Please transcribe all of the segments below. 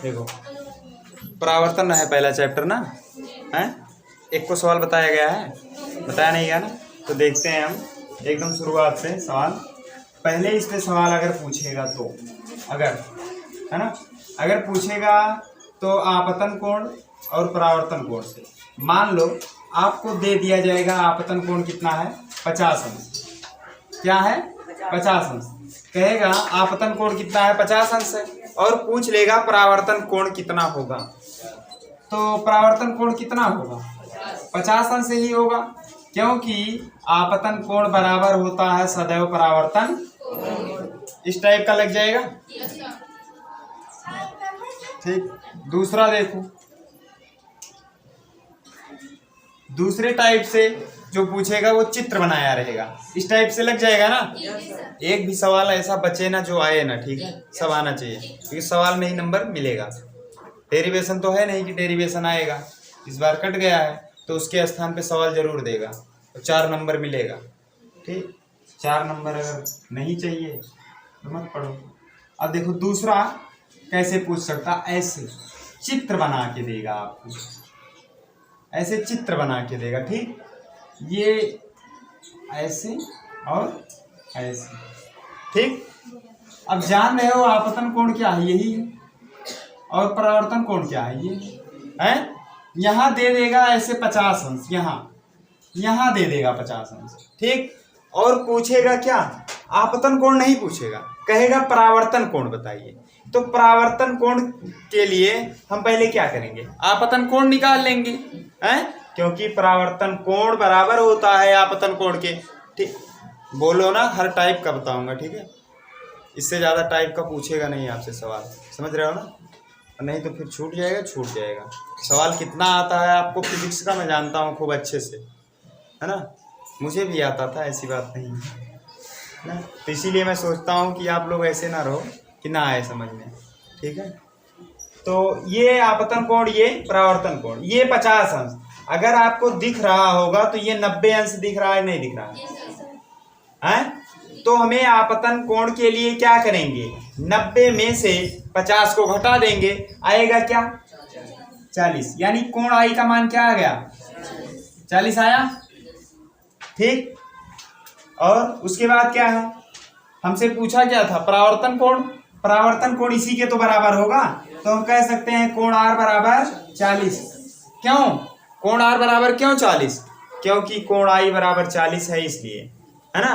देखो परावर्तन है पहला चैप्टर ना है। एक को सवाल बताया गया है, बताया नहीं गया ना, तो देखते हैं हम एकदम शुरुआत से सवाल। पहले इस पे सवाल अगर पूछेगा तो अगर है ना, अगर पूछेगा तो आपतन कोण और परावर्तन कोण से मान लो आपको दे दिया जाएगा आपतन कोण कितना है 50 अंश। क्या है 50 अंश। कहेगा आपतन कोण कितना है 50 अंश है और पूछ लेगा परावर्तन कोण कितना होगा। तो परावर्तन कोण कितना होगा 50 अंश ही होगा, क्योंकि आपतन कोण बराबर होता है सदैव परावर्तन। इस टाइप का लग जाएगा। ठीक, दूसरा देखो, दूसरे टाइप से जो पूछेगा वो चित्र बनाया रहेगा। इस टाइप से लग जाएगा ना। एक भी सवाल ऐसा बचे ना जो आए ना, ठीक है, सब आना चाहिए क्योंकि सवाल में ही नंबर मिलेगा। डेरिवेशन तो है नहीं कि डेरिवेशन आएगा, इस बार कट गया है तो उसके स्थान पे सवाल जरूर देगा तो 4 नंबर मिलेगा। ठीक, 4 नंबर अगर नहीं चाहिए तो मत पढ़ो। अब देखो दूसरा कैसे पूछ सकता, ऐसे चित्र बना के देगा आपको, ऐसे चित्र बना के देगा। ठीक, ये ऐसे और ऐसे। ठीक, अब जान रहे हो आपतन कोण क्या है, यही है, और परावर्तन कोण क्या है, ये है। यहाँ दे देगा ऐसे 50 अंश, यहाँ दे देगा 50 अंश। ठीक, और पूछेगा क्या, आपतन कोण नहीं पूछेगा, कहेगा परावर्तन कोण बताइए। तो परावर्तन कोण के लिए हम पहले क्या करेंगे, आपतन कोण निकाल लेंगे, हैं, क्योंकि परावर्तन कोण बराबर होता है आपतन कोण के। ठीक, बोलो ना हर टाइप का बताऊंगा, ठीक है, इससे ज़्यादा टाइप का पूछेगा नहीं आपसे सवाल, समझ रहे हो ना, नहीं तो फिर छूट जाएगा। सवाल कितना आता है आपको फिजिक्स का मैं जानता हूँ खूब अच्छे से, है ना, मुझे भी आता था, ऐसी बात नहीं है ना। तो इसीलिए मैं सोचता हूँ कि आप लोग ऐसे ना रहो कि ना आए समझ में। ठीक है, तो ये आपतन कोण, ये परावर्तन कोण, ये 50 अंश अगर आपको दिख रहा होगा तो ये 90 अंश दिख रहा है, नहीं दिख रहा है? तो हमें आपतन कोण के लिए क्या करेंगे, 90 में से 50 को घटा देंगे, आएगा क्या 40, यानी कोण आई का मान क्या आ गया 40 आया। ठीक, और उसके बाद क्या है, हमसे पूछा क्या था परावर्तन कोण, परावर्तन कोण इसी के तो बराबर होगा, तो हम कह सकते हैं कोण आर बराबर 40। क्यों कोण आर बराबर क्यों 40, क्योंकि कोण आई बराबर 40 है, इसलिए, है ना,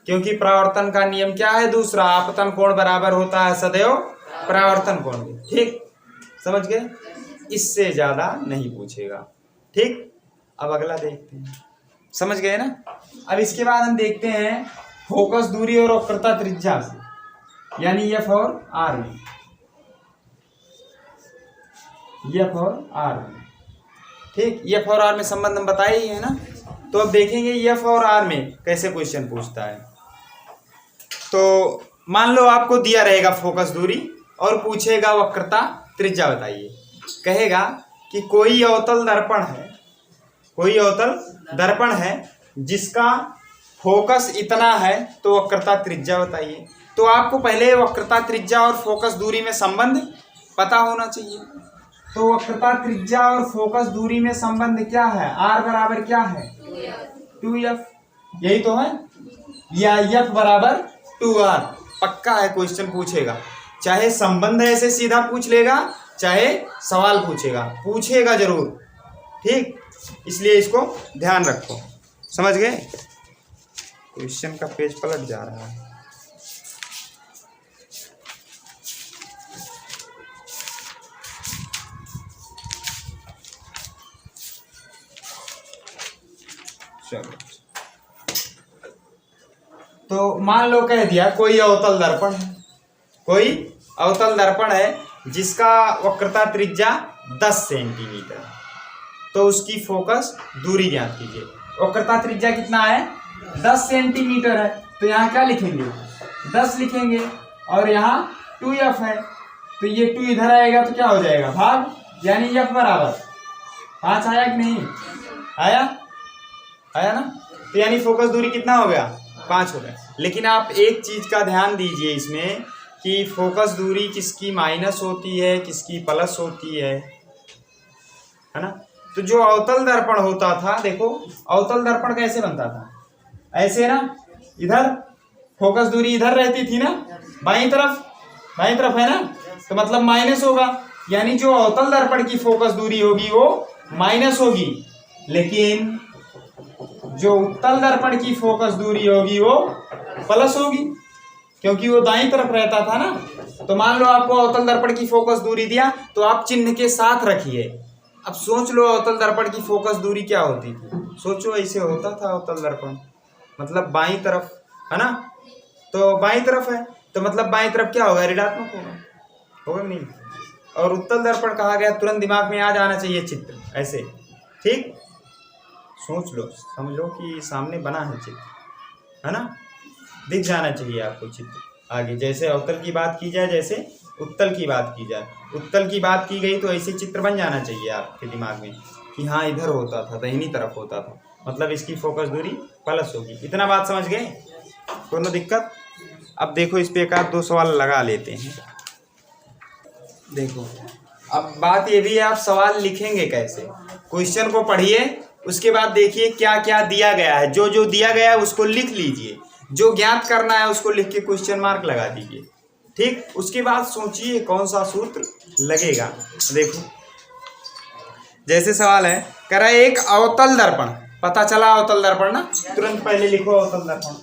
क्योंकि परावर्तन का नियम क्या है दूसरा, आपतन कोण बराबर होता है सदैव परावर्तन कोण के। ठीक, समझ गए, इससे ज्यादा नहीं पूछेगा। ठीक, अब अगला देखते हैं, समझ गए ना। अब इसके बाद हम देखते हैं फोकस दूरी और वक्रता त्रिज्या से, यानी एफ और आर में, एफ और आर में। ठीक, एफ और आर में संबंध हम बताए ही है ना। तो अब देखेंगे एफ और आर में कैसे क्वेश्चन पूछता है। तो मान लो आपको दिया रहेगा फोकस दूरी और पूछेगा वक्रता त्रिज्या बताइए। कहेगा कि कोई अवतल दर्पण है, कोई अवतल दर्पण है जिसका फोकस इतना है, तो वक्रता त्रिज्या बताइए। तो आपको पहले वक्रता त्रिज्या और फोकस दूरी में संबंध पता होना चाहिए। तो वक्रता त्रिज्या और फोकस दूरी में संबंध क्या है, आर बराबर क्या है 2f, यही तो है, या एफ बराबर 2r। पक्का है क्वेश्चन पूछेगा, चाहे संबंध ऐसे सीधा पूछ लेगा चाहे सवाल पूछेगा जरूर। ठीक, इसलिए इसको ध्यान रखो, समझ गए। क्वेश्चन का पेज पलट जा रहा है। चलो, तो मान लो कह दिया कोई अवतल दर्पण है, कोई अवतल दर्पण है जिसका वक्रता त्रिज्या 10 सेंटीमीटर, तो उसकी फोकस दूरी ज्ञात कीजिए। वक्रता त्रिज्या कितना है 10 सेंटीमीटर है, तो यहाँ क्या लिखेंगे 10 लिखेंगे, और यहाँ 2f है, तो ये 2 इधर आएगा तो क्या हो जाएगा भाग, यानी f बराबर 5 आया कि नहीं आया ना। तो यानी फोकस दूरी कितना हो गया 5 हो गया। लेकिन आप एक चीज का ध्यान दीजिए इसमें कि फोकस दूरी किसकी माइनस होती है, किसकी प्लस होती है ना। तो जो अवतल दर्पण होता था, देखो अवतल दर्पण कैसे बनता था, ऐसे ना, इधर फोकस दूरी इधर रहती थी ना, बाईं तरफ है ना, तो मतलब माइनस होगा, यानी जो अवतल दर्पण की फोकस दूरी होगी वो माइनस होगी, लेकिन जो उत्तल दर्पण की फोकस दूरी होगी वो प्लस होगी, क्योंकि वो दाईं तरफ रहता था ना। तो मान लो आपको अवतल दर्पण की फोकस दूरी दिया, तो आप चिन्ह के साथ रखिए। अब सोच लो अवतल दर्पण की फोकस दूरी क्या होती थी, सोचो, ऐसे होता था अवतल दर्पण, मतलब बाईं तरफ है ना, तो बाईं तरफ है, तो मतलब बाईं तरफ क्या होगा, ऋणात्मक होगा नहीं। और उत्तल दर्पण कहा गया, तुरंत दिमाग में आ जाना चाहिए चित्र ऐसे, ठीक, सोच लो, समझ लो कि सामने बना है चित्र, है ना, दिख जाना चाहिए आपको चित्र आगे। जैसे अवतल की बात की जाए, जैसे उत्तल की बात की जाए, उत्तल की बात की गई तो ऐसे चित्र बन जाना चाहिए आपके दिमाग में कि हाँ इधर होता था, दाहिनी तरफ होता था, मतलब इसकी फोकस दूरी प्लस होगी। इतना बात समझ गए, कोनो दिक्कत। अब देखो इस पे एक आध दो सवाल लगा लेते हैं। देखो अब बात ये भी है, आप सवाल लिखेंगे कैसे, क्वेश्चन को पढ़िए, उसके बाद देखिए क्या क्या दिया गया है, जो जो दिया गया है उसको लिख लीजिए, जो ज्ञात करना है उसको लिख के क्वेश्चन मार्क लगा दीजिए, ठीक। उसके बाद सोचिए कौन सा सूत्र लगेगा। देखो जैसे सवाल है, कह रहा है एक अवतल दर्पण, पता चला अवतल दर्पण ना, तुरंत पहले लिखो अवतल दर्पण,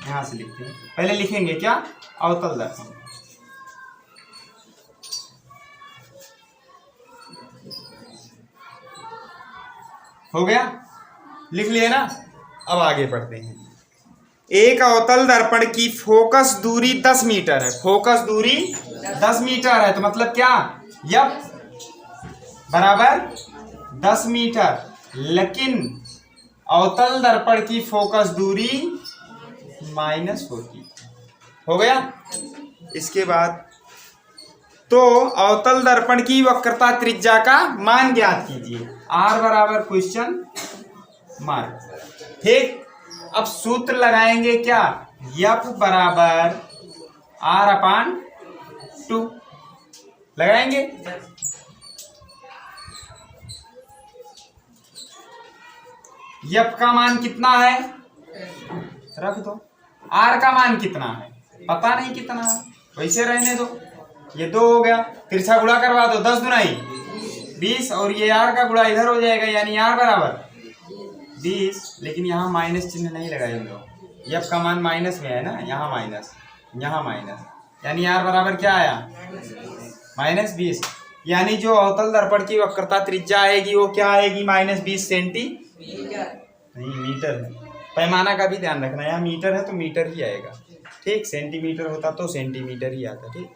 यहां से लिखते हैं, पहले लिखेंगे क्या, अवतल दर्पण। हो गया, लिख लिए ना। अब आगे बढ़ते हैं। एक अवतल दर्पण की फोकस दूरी 10 मीटर है, फोकस दूरी 10 मीटर है, तो मतलब क्या, यप बराबर 10 मीटर, लेकिन अवतल दर्पण की फोकस दूरी माइनस होती। हो गया। इसके बाद तो अवतल दर्पण की वक्रता त्रिज्या का मान ज्ञात कीजिए, आर बराबर क्वेश्चन मार्क, ठीक। अब सूत्र लगाएंगे क्या, यफ बराबर आर अपान 2 लगाएंगे। यफ का मान कितना है, रख दो, आर का मान कितना है पता नहीं कितना है, वैसे रहने दो, ये 2 हो गया, तिरछा गुणा करवा दो, 10 दुनाई 20, और ये आर का गुणा इधर हो जाएगा, यानी आर बराबर 20, लेकिन यहाँ माइनस चिन्ह नहीं लगाएंगे, यफ का मान माइनस में है ना, यहाँ माइनस, यानी आर बराबर क्या आया, -20, यानी जो अवतल दर्पण की वक्रता त्रिज्या आएगी वो क्या आएगी, -20 सेंटीमीटर, नहीं मीटर है, पैमाना का भी ध्यान रखना, यहाँ मीटर है तो मीटर ही आएगा, ठीक, सेंटीमीटर होता तो सेंटीमीटर ही आता, ठीक।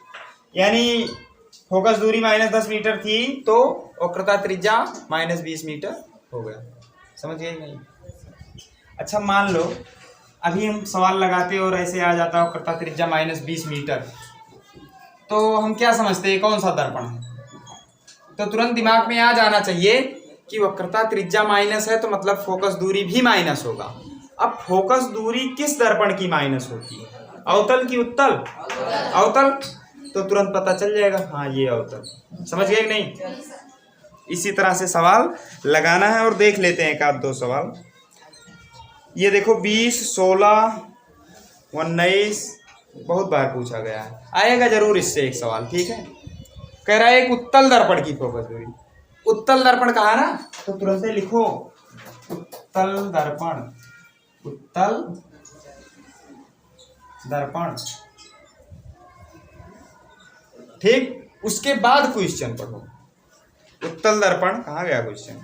यानी फोकस दूरी -10 मीटर थी तो वक्रता त्रिज्या -20 मीटर हो गया, समझ गए नहीं। अच्छा मान लो अभी हम सवाल लगाते और ऐसे आ जाता वक्रता त्रिज्या -20 मीटर, तो हम क्या समझते हैं कौन सा दर्पण है, तो तुरंत दिमाग में आ जाना चाहिए कि वक्रता त्रिज्या माइनस है तो मतलब फोकस दूरी भी माइनस होगा। अब फोकस दूरी किस दर्पण की माइनस होती है, अवतल की उत्तल, अवतल, तो तुरंत पता चल जाएगा, हाँ ये अवतल, समझ गए कि नहीं। इसी तरह से सवाल लगाना है और देख लेते हैं एक आध दो सवाल। ये देखो 20, 16, 19 बहुत बार पूछा गया है, आएगा जरूर इससे एक सवाल, ठीक है। कह रहा है एक उत्तल दर्पण की फोकस दूरी, उत्तल दर्पण कहा ना, तो तुरंत से लिखो उत्तल दर्पण, उत्तल दर्पण, ठीक। उसके बाद क्वेश्चन पढ़ो, उत्तल दर्पण कहाँ गया क्वेश्चन,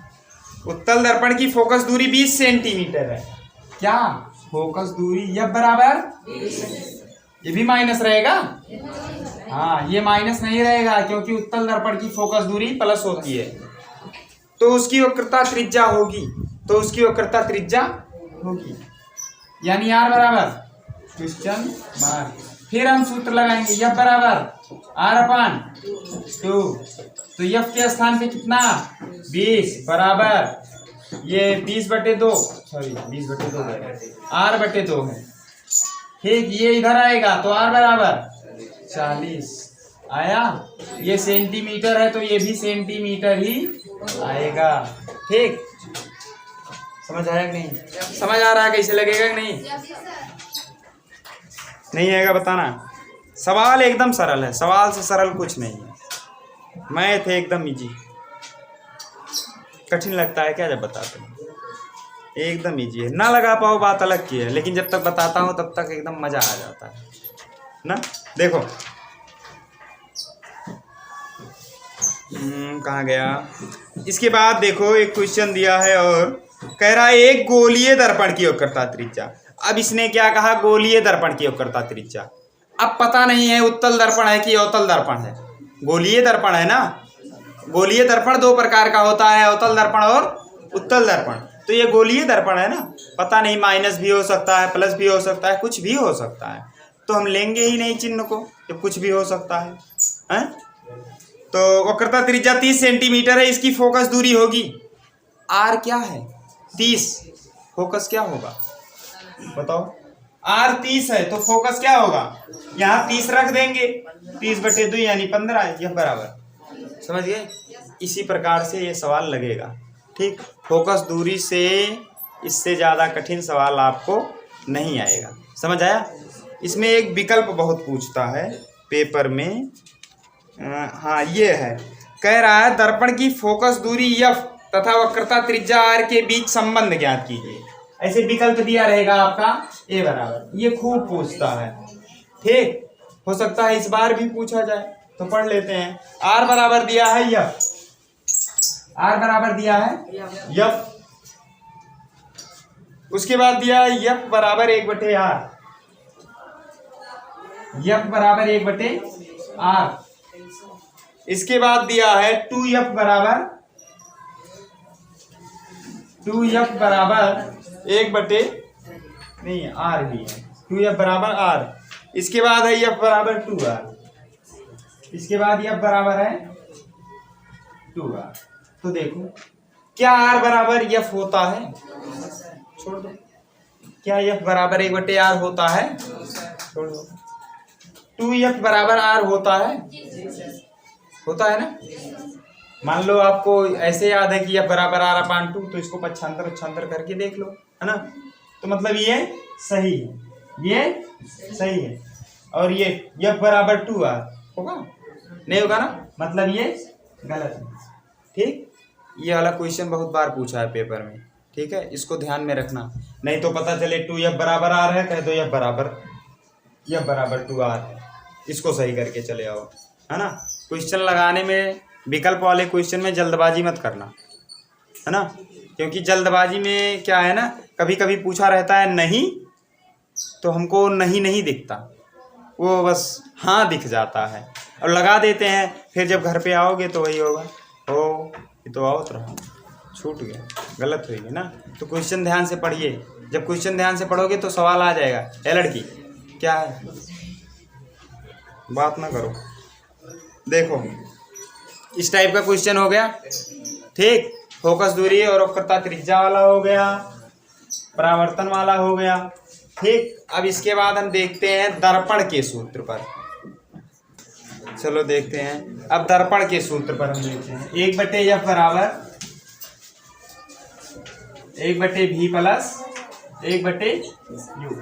उत्तल दर्पण की फोकस दूरी 20 सेंटीमीटर है, क्या फोकस दूरी यह बराबर, ये भी माइनस रहेगा, हाँ ये माइनस नहीं रहेगा क्योंकि उत्तल दर्पण की फोकस दूरी प्लस होती है, तो उसकी वक्रता त्रिज्या होगी, तो उसकी वक्रता त्रिज्या होगी, यानी आर बराबर क्वेश्चन मार्क। फिर हम सूत्र लगाएंगे, यफ बराबर आर अपान 2, तो यफ के स्थान पे कितना 20 बराबर ये 20/2, सॉरी 20/2 आर/2 है, ठीक, ये इधर आएगा तो r बराबर 40 आया। ये सेंटीमीटर है तो ये भी सेंटीमीटर ही आएगा। ठीक, समझ आया कि नहीं? समझ आ रहा है कैसे लगेगा कि नहीं? नहीं आएगा बताना। सवाल एकदम सरल है, सवाल से सरल कुछ नहीं है। मैथ एकदम इजी। कठिन लगता है क्या जब बताते हैं? एकदम इजी है। ना लगा पाओ बात अलग की है, लेकिन जब तक बताता हूँ तब तक एकदम मजा आ जाता है ना। देखो कहाँ गया? इसके बाद देखो एक क्वेश्चन दिया है और कह रहा है एक गोलीय दर्पण की योगकर्ता त्रिज्या। अब इसने क्या कहा? गोलीय दर्पण की योगकर्ता त्रिज्या। अब पता नहीं है उत्तल दर्पण है कि अवतल दर्पण है। गोलीय दर्पण है ना। गोलीय दर्पण दो प्रकार का होता है, अवतल दर्पण और उत्तल दर्पण। तो ये गोलीय दर्पण है ना, पता नहीं माइनस भी हो सकता है, प्लस भी हो सकता है, कुछ भी हो सकता है। तो हम लेंगे ही नहीं चिन्ह को जब कुछ भी हो सकता है, हैं? तो वक्रता त्रिज्या 30 सेंटीमीटर है, इसकी फोकस दूरी होगी r क्या है? 30। फोकस क्या होगा बताओ? r 30 है तो फोकस क्या होगा? यहाँ 30 रख देंगे, 30/2 यानी 15, यह बराबर। समझ गए? इसी प्रकार से ये सवाल लगेगा। ठीक, फोकस दूरी से इससे ज़्यादा कठिन सवाल आपको नहीं आएगा। समझ आया? इसमें एक विकल्प बहुत पूछता है पेपर में। हाँ ये है, कह रहा है दर्पण की फोकस दूरी f तथा वक्रता त्रिज्या r के बीच संबंध ज्ञात कीजिए। ऐसे विकल्प दिया रहेगा आपका a बराबर। ये खूब पूछता है। ठीक, हो सकता है इस बार भी पूछा जाए, तो पढ़ लेते हैं। r बराबर दिया है f, r बराबर दिया है f। उसके बाद दिया है f बराबर 1/r, f बराबर 1/r। इसके बाद दिया है 2f बराबर 1/, नहीं r ही है, 2f बराबर r। इसके बाद है f बराबर 2r। इसके बाद f बराबर है 2r। तो देखो क्या r बराबर f होता है? छोड़ दो। क्या f बराबर 1/r होता है? छोड़ दो। 2f बराबर r होता है? होता है ना। मान लो आपको ऐसे याद है कि f बराबर r/2, तो इसको पक्षांतर करके देख लो, है ना। तो मतलब ये सही है, ये सही है। और ये f बराबर 2r होगा? नहीं होगा ना, मतलब ये गलत है। ठीक, ये वाला क्वेश्चन बहुत बार पूछा है पेपर में। ठीक है, इसको ध्यान में रखना, नहीं तो पता चले 2f बराबर r है, कह दो f बराबर 2r है। इसको सही करके चले आओ, है ना। क्वेश्चन लगाने में, विकल्प वाले क्वेश्चन में जल्दबाजी मत करना, है ना। क्योंकि जल्दबाजी में क्या है ना, कभी कभी पूछा रहता है नहीं, तो हमको नहीं दिखता, वो बस हाँ दिख जाता है और लगा देते हैं। फिर जब घर पे आओगे तो वही होगा, ओ ये तो आओ तो रहा, छूट गया, गलत होगी ना। तो क्वेश्चन ध्यान से पढ़िए। जब क्वेश्चन ध्यान से पढ़ोगे तो सवाल आ जाएगा। ए लड़की क्या है, बात ना करो। देखो इस टाइप का क्वेश्चन हो गया। ठीक, फोकस दूरी और वक्रता त्रिज्या वाला हो गया, परावर्तन वाला हो गया। ठीक, अब इसके बाद हम देखते हैं दर्पण के सूत्र पर। चलो देखते हैं अब दर्पण के सूत्र पर हम देखते हैं। 1/f बराबर 1/v प्लस 1/u।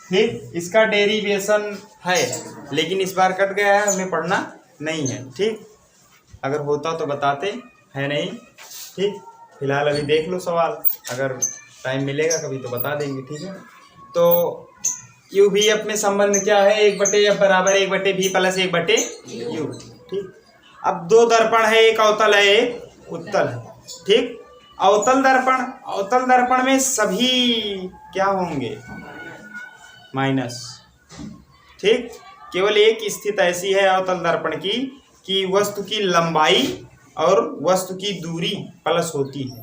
ठीक, इसका डेरिवेशन है, लेकिन इस बार कट गया है, हमें पढ़ना नहीं है। ठीक, अगर होता तो बताते, है नहीं। ठीक, फिलहाल अभी देख लो सवाल, अगर टाइम मिलेगा कभी तो बता देंगे। ठीक है, तो यू भी एफ में संबंध क्या है? 1/f बराबर 1/v प्लस 1/u। ठीक, अब दो दर्पण है, एक अवतल है एक उत्तल है। ठीक, अवतल दर्पण में सभी क्या होंगे? माइनस। ठीक, केवल एक स्थिति ऐसी है अवतल दर्पण की कि वस्तु की लंबाई और वस्तु की दूरी प्लस होती है।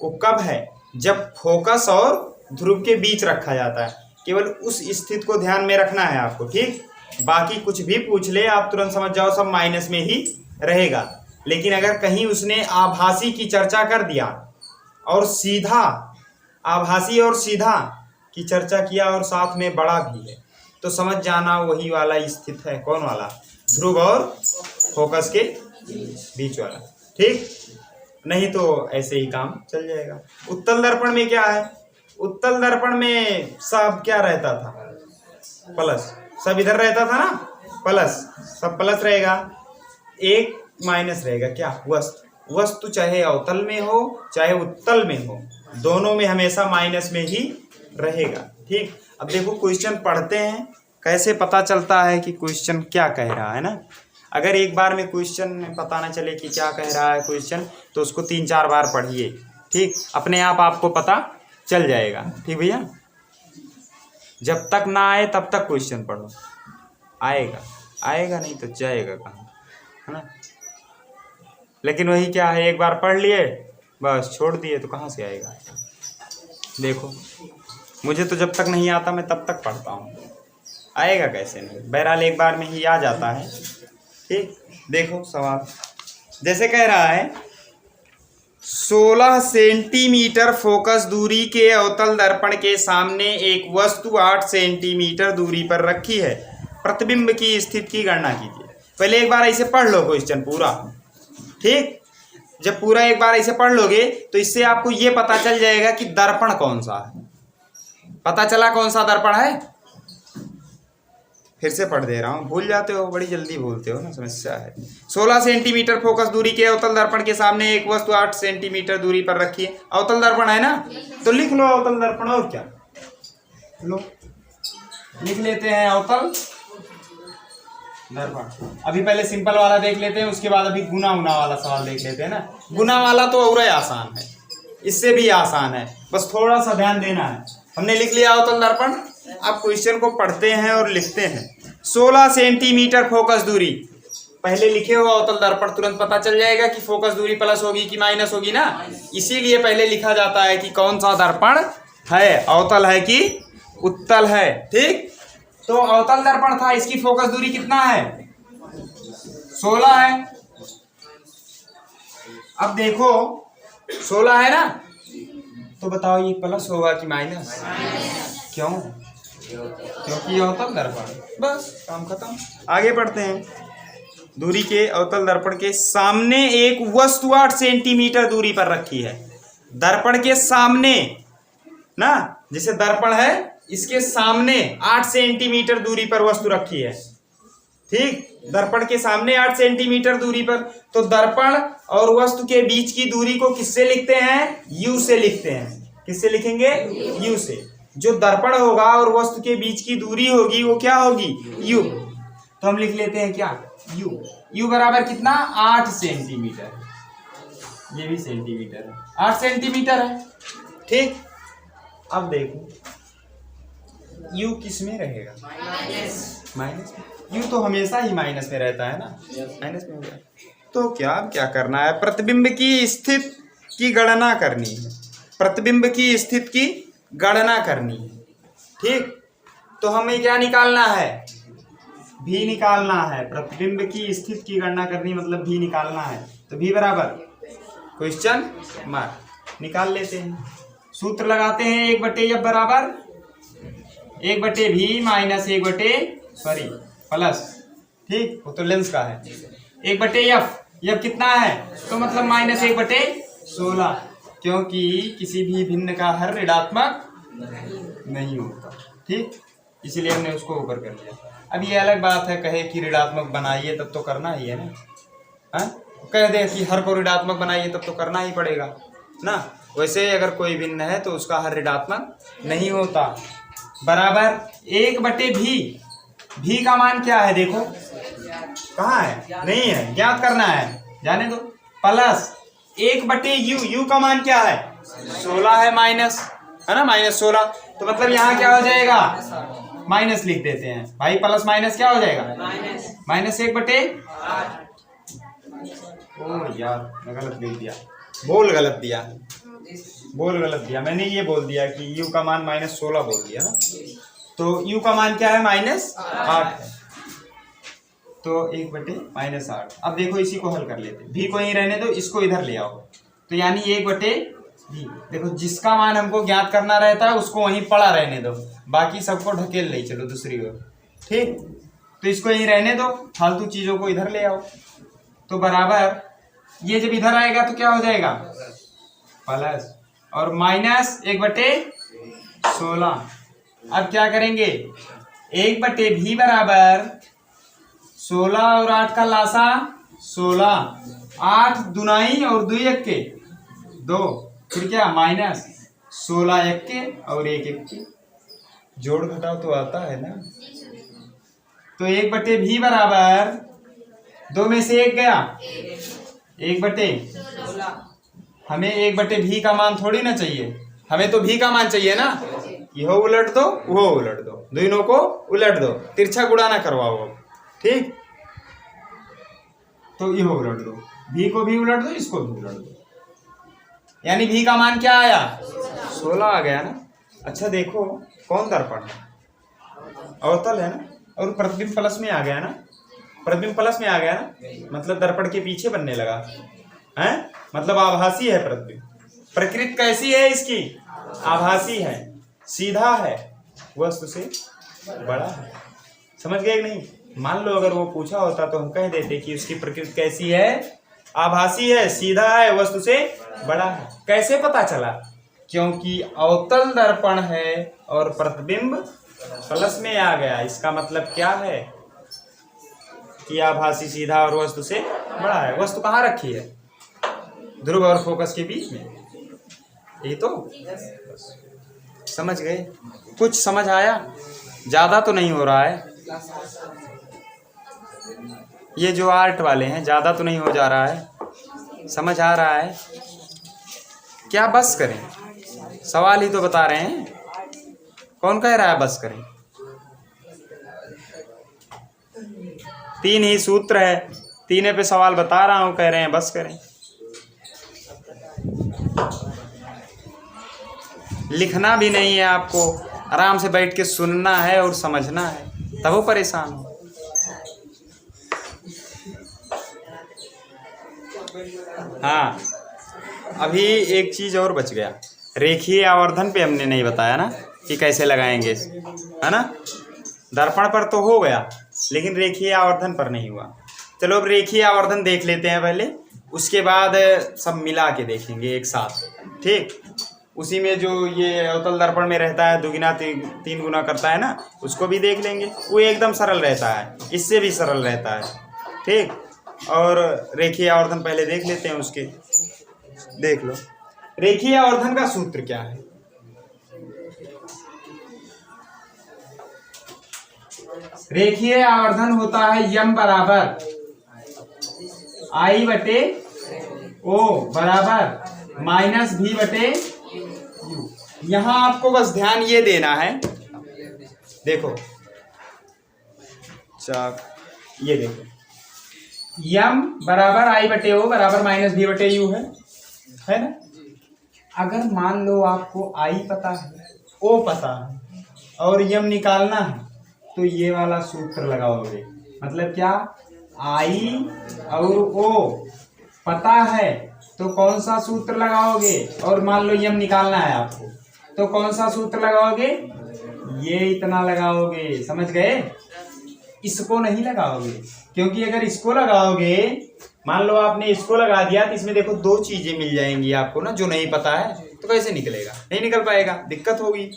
वो कब है? जब फोकस और ध्रुव के बीच रखा जाता है। केवल उस स्थिति को ध्यान में रखना है आपको। ठीक, बाकी कुछ भी पूछ ले आप तुरंत समझ जाओ सब माइनस में ही रहेगा। लेकिन अगर कहीं उसने आभासी की चर्चा कर दिया और सीधा, आभासी और सीधा की चर्चा किया और साथ में बड़ा भी है, तो समझ जाना वही वाला स्थित है। कौन वाला? ध्रुव और फोकस के बीच वाला। ठीक, नहीं तो ऐसे ही काम चल जाएगा। उत्तल दर्पण में क्या है? उत्तल दर्पण में सब क्या रहता था? प्लस। सब इधर रहता था ना, प्लस, सब प्लस रहेगा, एक माइनस रहेगा। क्या? वस्तु। वस्तु चाहे अवतल में हो चाहे उत्तल में हो, दोनों में हमेशा माइनस में ही रहेगा। ठीक, अब देखो क्वेश्चन पढ़ते हैं, कैसे पता चलता है कि क्वेश्चन क्या कह रहा है ना। अगर एक बार में क्वेश्चन में पता ना चले कि क्या कह रहा है क्वेश्चन, तो उसको 3-4 बार पढ़िए। ठीक, अपने आप आपको पता चल जाएगा। ठीक भैया, जब तक ना आए तब तक क्वेश्चन पढ़ो, आएगा। आएगा नहीं तो जाएगा कहाँ, है ना। लेकिन वही क्या है, एक बार पढ़ लिए बस छोड़ दिए तो कहाँ से आएगा। देखो मुझे तो जब तक नहीं आता मैं तब तक पढ़ता हूँ, आएगा कैसे नहीं। बहरहाल एक बार में ही आ जाता है। ठीक, देखो सवाल जैसे कह रहा है 16 सेंटीमीटर फोकस दूरी के अवतल दर्पण के सामने एक वस्तु 8 सेंटीमीटर दूरी पर रखी है। प्रतिबिंब की स्थिति की गणना कीजिए। पहले एक बार ऐसे पढ़ लो क्वेश्चन पूरा। ठीक, जब पूरा एक बार ऐसे पढ़ लोगे तो इससे आपको ये पता चल जाएगा कि दर्पण कौन सा है। पता चला कौन सा दर्पण है? फिर से पढ़ दे रहा हूँ, भूल जाते हो, बड़ी जल्दी भूलते हो ना, समस्या है। 16 सेंटीमीटर फोकस दूरी के अवतल दर्पण के सामने एक वस्तु 8 सेंटीमीटर दूरी पर रखी है। अवतल दर्पण है ना, तो लिख लो अवतल दर्पण। और क्या लो, लिख लेते हैं अवतल दर्पण। अभी पहले सिंपल वाला देख लेते हैं, उसके बाद अभी गुना उना वाला सवाल देख लेते हैं ना। गुना वाला तो और आसान है, इससे भी आसान है, बस थोड़ा सा ध्यान देना है। हमने लिख लिया अवतल दर्पण। अब क्वेश्चन को पढ़ते हैं और लिखते हैं। 16 सेंटीमीटर फोकस दूरी, पहले लिखे हो अवतल दर्पण, तुरंत पता चल जाएगा कि फोकस दूरी प्लस होगी कि माइनस होगी ना। इसीलिए पहले लिखा जाता है कि कौन सा दर्पण है, अवतल है कि उत्तल है। ठीक, तो अवतल दर्पण था, इसकी फोकस दूरी कितना है? 16 है। अब देखो 16 है ना, तो बताओ ये प्लस होगा कि माइनस? क्यों? क्योंकि अवतल दर्पण। बस काम खत्म। आगे बढ़ते हैं। दूरी के अवतल दर्पण के सामने एक वस्तु 8 सेंटीमीटर दूरी पर रखी है। दर्पण के सामने ना, जैसे दर्पण है इसके सामने 8 सेंटीमीटर दूरी पर वस्तु रखी है। ठीक, दर्पण के सामने 8 सेंटीमीटर दूरी पर, तो दर्पण और वस्तु के बीच की दूरी को किससे लिखते हैं? यू से लिखते हैं। किससे लिखेंगे? यू से। जो दर्पण होगा और वस्तु के बीच की दूरी होगी वो क्या होगी? यू। तो हम लिख लेते हैं क्या? यू। यू बराबर कितना? 8 सेंटीमीटर। ये भी सेंटीमीटर है, 8 सेंटीमीटर है। ठीक, अब देखो यू किस में रहेगा? माइनस में। यू तो हमेशा ही माइनस में रहता है ना, माइनस में हो गया। तो क्या करना है? प्रतिबिंब की स्थिति की गणना करनी है। प्रतिबिंब की स्थिति की गणना करनी है। ठीक, तो हमें क्या निकालना है? भी निकालना है। प्रतिबिंब की स्थिति की गणना करनी मतलब भी निकालना है। तो भी बराबर क्वेश्चन मार्क निकाल लेते हैं। सूत्र लगाते हैं, 1/f बराबर 1/v माइनस 1/, प्लस। ठीक, वो तो लेंस का है। 1/f, यह कितना है? तो मतलब माइनस 1/16, क्योंकि किसी भी भिन्न का हर ऋणात्मक नहीं होता। ठीक, इसीलिए हमने उसको ऊपर कर लिया। अब ये अलग बात है, कहे कि ऋणात्मक बनाइए तब तो करना ही है ना। हाँ, कह दे कि हर को ऋणात्मक बनाइए तब तो करना ही पड़ेगा ना। वैसे अगर कोई भिन्न है तो उसका हर ऋणात्मक नहीं होता। बराबर 1/v। भी का मान क्या है? देखो कहाँ है? नहीं है, ज्ञात करना है, जाने दो। Plus 1/u। यू का मान क्या है? 16 है, माइनस है ना, -16। तो मतलब यहाँ क्या हो जाएगा? माइनस लिख देते हैं भाई। प्लस माइनस क्या हो जाएगा? -1/8। ओ यार, मैं गलत लिख दिया, बोल गलत दिया मैंने। ये बोल दिया कि u का मान -16 बोल दिया ना। तो u का मान क्या है? -8 है। तो 1/-8। अब देखो इसी को हल कर लेते हैं। भी को यहीं रहने दो, इसको इधर ले आओ। तो यानी 1/, जी देखो, जिसका मान हमको ज्ञात करना रहता है उसको वहीं पड़ा रहने दो, बाकी सबको ढकेल ले चलो दूसरी ओर। ठीक, तो इसको यहीं रहने दो, फालतू चीजों को इधर ले आओ। तो बराबर ये जब इधर आएगा तो क्या हो जाएगा, प्लस, और माइनस 1/16। अब क्या करेंगे, 1/v बराबर 16 और 8 का लासा 16, 8 दुनाई और 2 एक्के 2, फिर क्या माइनस 16 एक्के और 1 एक्के, जोड़ घटाओ तो आता है ना। तो 1/v बराबर 2 में से 1 गया, 1/16। हमें 1/v का मान थोड़ी ना चाहिए, हमें तो v का मान चाहिए ना। यह उलट दो, वो उलट दो, दोनों को उलट दो, तिरछा गुणा ना करवाओ अब। ठीक, तो यह उलट दो, v को भी उलट दो, इसको भी उलट दो, यानी v का मान क्या आया, 16 आ गया ना। अच्छा देखो, कौन दर्पण है, अवतल है ना, और प्रतिबिंब प्लस में आ गया ना, प्रतिबिंब प्लस में आ गया ना, मतलब दर्पण के पीछे बनने लगा है, मतलब आभासी है प्रतिबिंब। प्रकृति कैसी है इसकी, आभासी है, सीधा है, वस्तु से बड़ा है। समझ गए कि नहीं। मान लो अगर वो पूछा होता तो हम कह देते कि उसकी प्रकृति कैसी है, आभासी है, सीधा है, वस्तु से बड़ा है। कैसे पता चला, क्योंकि अवतल दर्पण है और प्रतिबिंब प्लस में आ गया। इसका मतलब क्या है कि आभासी, सीधा और वस्तु से बड़ा है। वस्तु कहाँ रखी है, ध्रुव और फोकस के बीच में, ये तो समझ गए। कुछ समझ आया, ज्यादा तो नहीं हो रहा है। ये जो आर्ट वाले हैं ज्यादा तो नहीं हो जा रहा है, समझ आ रहा है। क्या बस करें, सवाल ही तो बता रहे हैं, कौन कह रहा है बस करें। 3 ही सूत्र है, 3 पे सवाल बता रहा हूं, कह रहे हैं बस करें। लिखना भी नहीं है आपको, आराम से बैठ के सुनना है और समझना है, तब वो परेशान हो। हाँ, अभी एक चीज और बच गया, रेखीय आवर्धन पे हमने नहीं बताया ना कि कैसे लगाएंगे, है ना। दर्पण पर तो हो गया, लेकिन रेखीय आवर्धन पर नहीं हुआ। चलो अब रेखीय आवर्धन देख लेते हैं पहले, उसके बाद सब मिला के देखेंगे एक साथ। ठीक, उसी में जो ये अवतल दर्पण में रहता है, 2 गुना 3 गुना करता है ना, उसको भी देख लेंगे। वो एकदम सरल रहता है, इससे भी सरल रहता है। ठीक, और रेखीय आवर्धन पहले देख लेते हैं उसके। देख लो, रेखीय आवर्धन का सूत्र क्या है। रेखीय आवर्धन होता है यम बराबर I/O बराबर माइनस V/U। यहां आपको बस ध्यान ये देना है, देखो ये देखो, यम बराबर I/O बराबर माइनस V/U है ना। अगर मान लो आपको I पता है, O पता है और यम निकालना है, तो ये वाला सूत्र लगाओगे। मतलब क्या, I और O पता है तो कौन सा सूत्र लगाओगे, और मान लो यम निकालना है आपको तो कौन सा सूत्र लगाओगे, ये इतना लगाओगे। समझ गए, इसको नहीं लगाओगे, क्योंकि अगर इसको लगाओगे, मान लो आपने इसको लगा दिया तो इसमें देखो 2 चीजें मिल जाएंगी आपको ना, जो नहीं पता है, तो कैसे निकलेगा, नहीं निकल पाएगा, दिक्कत होगी।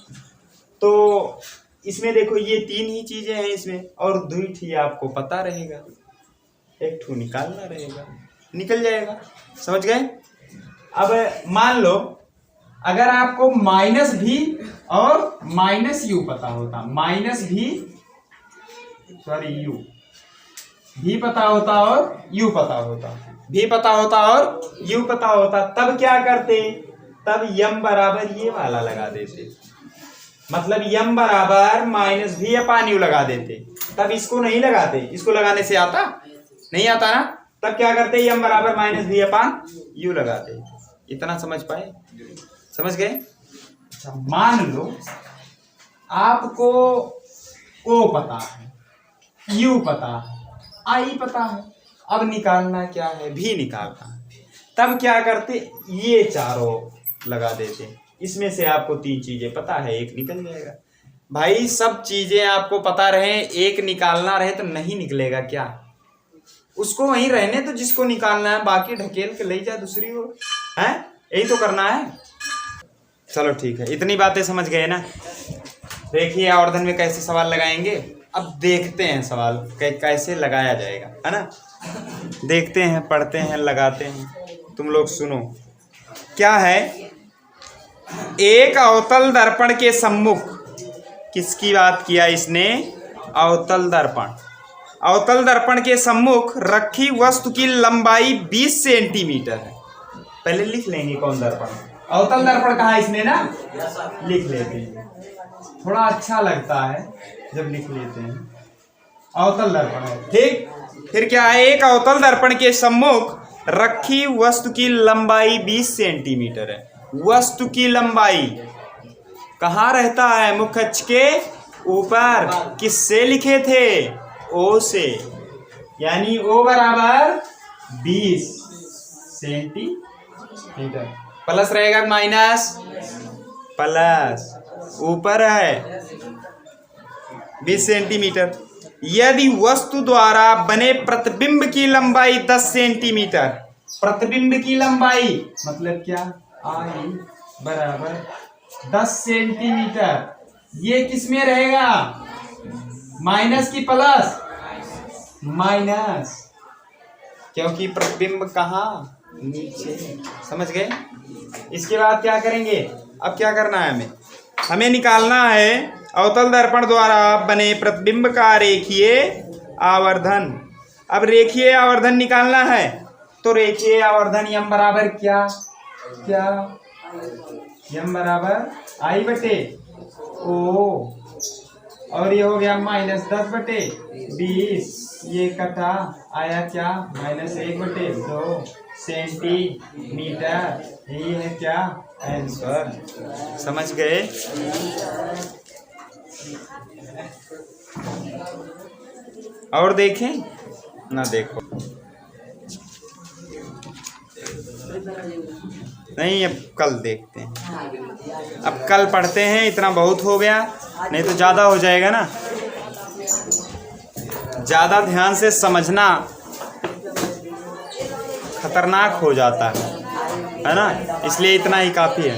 तो इसमें देखो ये 3 ही चीजें हैं इसमें, और 2 ही आपको पता रहेगा, 1 ठू निकालना रहेगा, निकल जाएगा। समझ गए। अब मान लो अगर आपको माइनस भी और माइनस यू पता होता, माइनस भी यू भी पता होता और यू पता होता, भी पता होता और यू पता होता, तब क्या करते, तब यम बराबर ये वाला लगा देते। मतलब यम बराबर माइनस भी अपान यू लगा देते। तब इसको नहीं लगाते, इसको लगाने से आता नहीं आता ना, तब क्या करते, यम बराबर माइनस भी अपान यू लगाते। इतना समझ पाए, समझ गए। अच्छा, मान लो आपको ओ पता है, यू पता है, आई पता है, अब निकालना क्या है, भी निकालना है। तब क्या करते, ये चारों लगा देते हैं। इसमें से आपको 3 चीजें पता है, एक निकल जाएगा। भाई सब चीजें आपको पता रहे, एक निकालना रहे तो नहीं निकलेगा क्या? उसको वहीं रहने तो जिसको निकालना है, बाकी ढकेल के ले जा दूसरी ओर, है यही तो करना है। चलो ठीक है, इतनी बातें समझ गए ना। देखिए आवर्धन में कैसे सवाल लगाएंगे, अब देखते हैं सवाल कैसे लगाया जाएगा, है ना। देखते हैं, पढ़ते हैं, लगाते हैं, तुम लोग सुनो। क्या है, एक अवतल दर्पण के सम्मुख, किसकी बात किया इसने? अवतल दर्पण। अवतल दर्पण के सम्मुख रखी वस्तु की लंबाई 20 सेंटीमीटर है। पहले लिख लेंगे कौन दर्पण, अवतल दर्पण कहा इसने ना, लिख लेते हैं, थोड़ा अच्छा लगता है जब लिख लेते हैं। अवतल दर्पण है, ठीक। फिर क्या है, एक अवतल दर्पण के सम्मुख रखी वस्तु की लंबाई 20 सेंटीमीटर है। वस्तु की लंबाई कहाँ रहता है? मुख्य अक्ष के ऊपर। किससे लिखे थे? ओ से, यानी ओ बराबर 20 सेंटीमीटर। प्लस रहेगा माइनस? प्लस, ऊपर है 20 सेंटीमीटर। यदि वस्तु द्वारा बने प्रतिबिंब की लंबाई 10 सेंटीमीटर, प्रतिबिंब की लंबाई मतलब क्या? आई बराबर 10 सेंटीमीटर। ये किस में रहेगा? माइनस की प्लस? माइनस, क्योंकि प्रतिबिंब कहाँ? नीचे। समझ गए? इसके बाद क्या करेंगे? अब क्या करना है हमें? हमें निकालना है अवतल दर्पण द्वारा बने प्रतिबिंब का रेखीय आवर्धन। अब रेखीय आवर्धन निकालना है तो रेखीय आवर्धन यम बराबर क्या? क्या? यम बराबर आई बटे ओ, और ये हो गया -10/20। ये कटा आया क्या? -1/2 सेंटीमीटर। यही है क्या? आंसर। समझ गए? और देखें ना, देखो नहीं, अब कल देखते हैं। अब कल पढ़ते हैं, इतना बहुत हो गया, नहीं तो ज़्यादा हो जाएगा ना। ज़्यादा ध्यान से समझना खतरनाक हो जाता है ना, इसलिए इतना ही काफ़ी है।